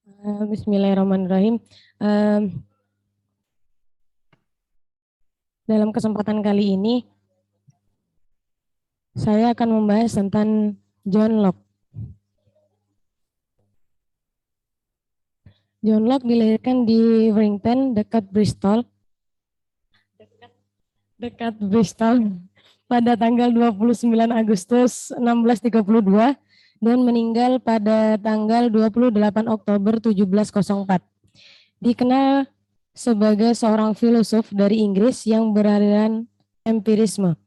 Bismillahirrahmanirrahim. Dalam kesempatan kali ini, saya akan membahas tentang John Locke. John Locke dilahirkan di Warrington, dekat Bristol, pada tanggal 29 Agustus 1632 dan meninggal pada tanggal 28 Oktober 1704. Dikenal sebagai seorang filosof dari Inggris yang beraliran empirisme.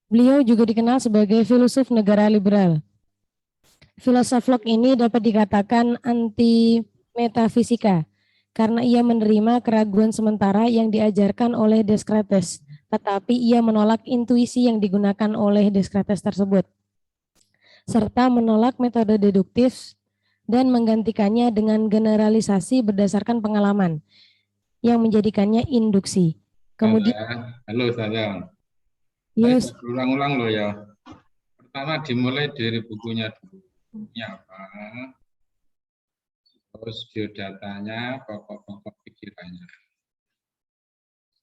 Beliau juga dikenal sebagai filosof negara liberal. Filosof Locke ini dapat dikatakan anti metafisika karena ia menerima keraguan sementara yang diajarkan oleh Descartes, tetapi ia menolak intuisi yang digunakan oleh Descartes tersebut, serta menolak metode deduktif dan menggantikannya dengan generalisasi berdasarkan pengalaman yang menjadikannya induksi. Kemudian, halo saya. yes, Ulang-ulang loh ya. Pertama dimulai dari bukunya dulu. Bukunya apa? Terus biodatanya, pokok-pokok pikirannya.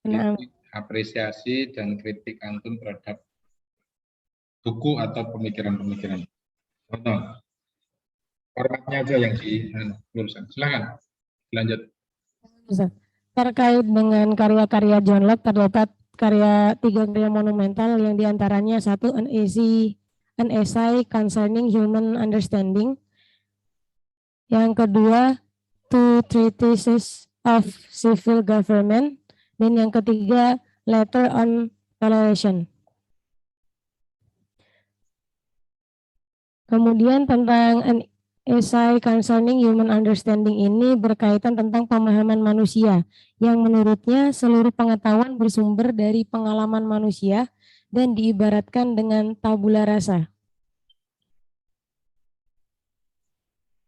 Kritik, apresiasi dan kritik antum terhadap buku atau pemikiran-pemikiran. Contoh, formatnya aja yang di tulisan. Silakan lanjut. terkait dengan karya-karya John Locke terdapat tiga karya monumental yang diantaranya satu an essay concerning human understanding, yang kedua two treatises of civil government, dan yang ketiga letter on toleration. Kemudian tentang an essay concerning human understanding ini berkaitan tentang pemahaman manusia yang menurutnya seluruh pengetahuan bersumber dari pengalaman manusia dan diibaratkan dengan tabula rasa.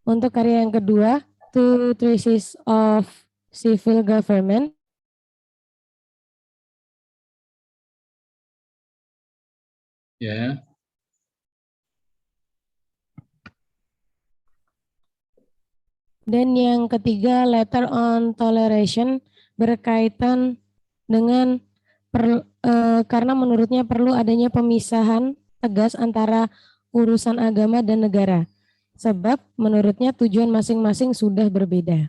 Untuk karya yang kedua, Two Treatises of Civil Government, Ya. dan yang ketiga Letter on Toleration berkaitan dengan karena menurutnya perlu adanya pemisahan tegas antara urusan agama dan negara, sebab menurutnya tujuan masing-masing sudah berbeda.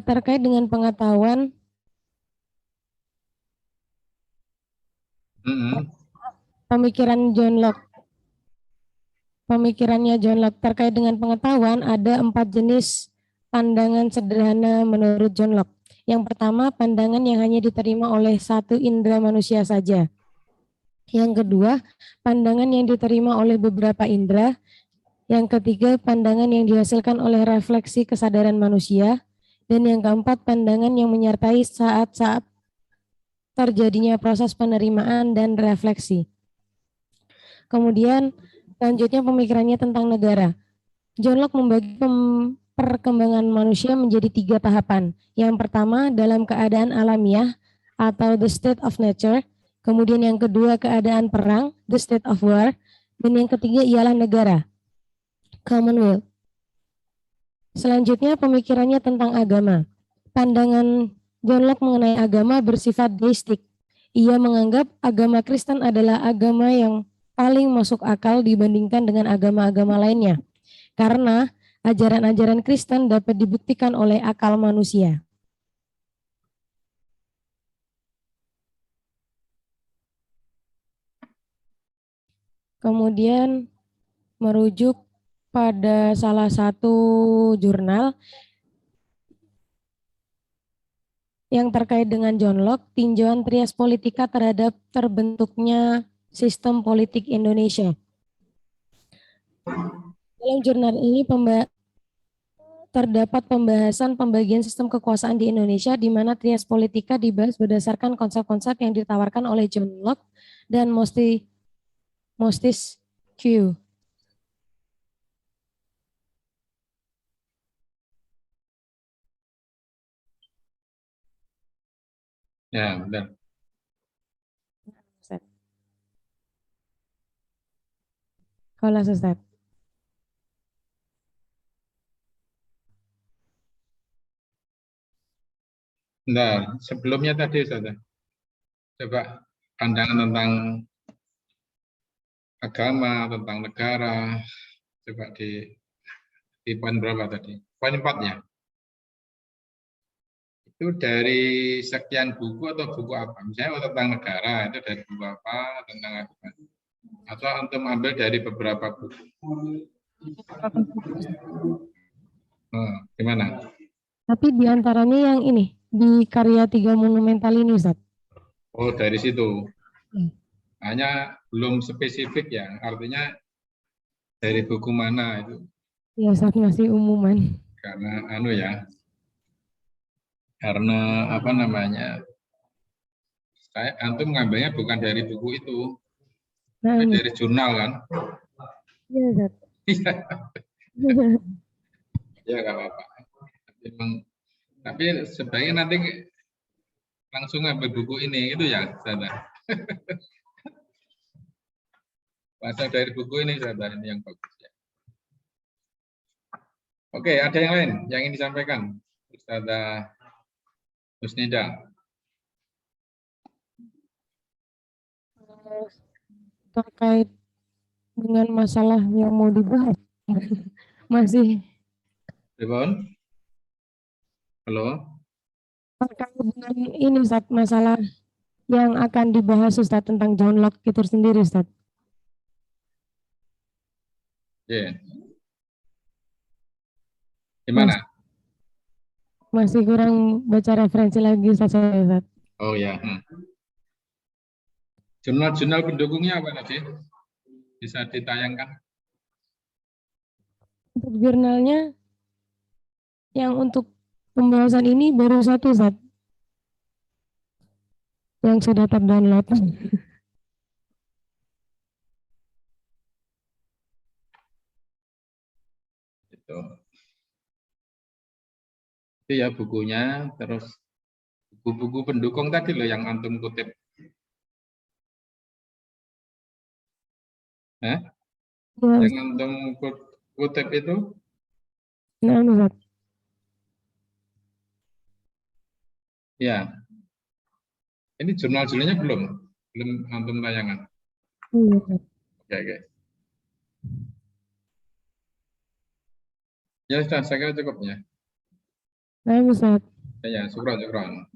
Terkait dengan pengetahuan, pemikirannya John Locke terkait dengan pengetahuan ada 4 jenis pandangan sederhana menurut John Locke. Yang pertama, pandangan yang hanya diterima oleh satu indera manusia saja. Yang kedua, pandangan yang diterima oleh beberapa indera. Yang ketiga, pandangan yang dihasilkan oleh refleksi kesadaran manusia. Dan yang keempat, pandangan yang menyertai saat-saat terjadinya proses penerimaan dan refleksi. Kemudian, selanjutnya pemikirannya tentang negara. John Locke membagi perkembangan manusia menjadi 3 tahapan. Yang pertama, dalam keadaan alamiah atau the state of nature. Kemudian yang kedua, keadaan perang, the state of war. Dan yang ketiga ialah negara, Commonwealth. Selanjutnya pemikirannya tentang agama. Pandangan John Locke mengenai agama bersifat deistik. Ia menganggap agama Kristen adalah agama yang paling masuk akal dibandingkan dengan agama-agama lainnya, karena ajaran-ajaran Kristen dapat dibuktikan oleh akal manusia. Kemudian merujuk pada salah satu jurnal yang terkait dengan John Locke, tinjauan Trias Politika terhadap terbentuknya sistem politik Indonesia. Dalam jurnal ini terdapat pembahasan pembagian sistem kekuasaan di Indonesia, di mana Trias Politika dibahas berdasarkan konsep-konsep yang ditawarkan oleh John Locke dan Montesquieu. Ya, benar. Kelas Ustaz. Nah, sebelumnya tadi Ustaz, coba pandangan tentang agama, tentang negara, coba di poin berapa tadi? Poin 4 ya. Itu dari sekian buku atau buku apa? Misalnya tentang negara, itu dari buku apa, tentang apa? Atau untuk ambil dari beberapa buku. Gimana? Tapi diantaranya yang ini, di karya tiga monumental ini Ustaz. Oh, dari situ. Hanya belum spesifik ya, artinya dari buku mana itu. Ya Ustaz, masih umuman. Karena karena apa namanya, antum ngambilnya bukan dari buku itu, Nah, tapi dari jurnal kan. iya Ustaz. Ya nggak apa-apa. Tapi sebaiknya nanti langsung ngambil buku ini, itu ya Sada. Baca dari buku ini Sada, ini yang bagus ya. Oke, ada yang lain yang ingin disampaikan, Ustazah Husnida? Terkait dengan masalah yang mau dibahas. Masih Ribon? Halo? terkait dengan ini Ustaz, masalah yang akan dibahas Ustaz tentang John Locke itu sendiri Ustaz. Ya. Gimana? Masih kurang baca referensi lagi Ustaz. Oh ya. Jurnal-jurnal pendukungnya apa tadi? Bisa ditayangkan? Untuk jurnalnya yang untuk pembahasan ini baru satu Ustaz yang sudah terdownload. Itu ya bukunya, terus buku-buku pendukung tadi loh yang antum kutip. Ya, Yang antum kutip itu? nah, Ustaz. Ya. Ini jurnal-jurnalnya belum antum tayangan. Iya. Oke. Ya sudah, saya kira cukup ya. Nah, Ustaz. Ya, syukran.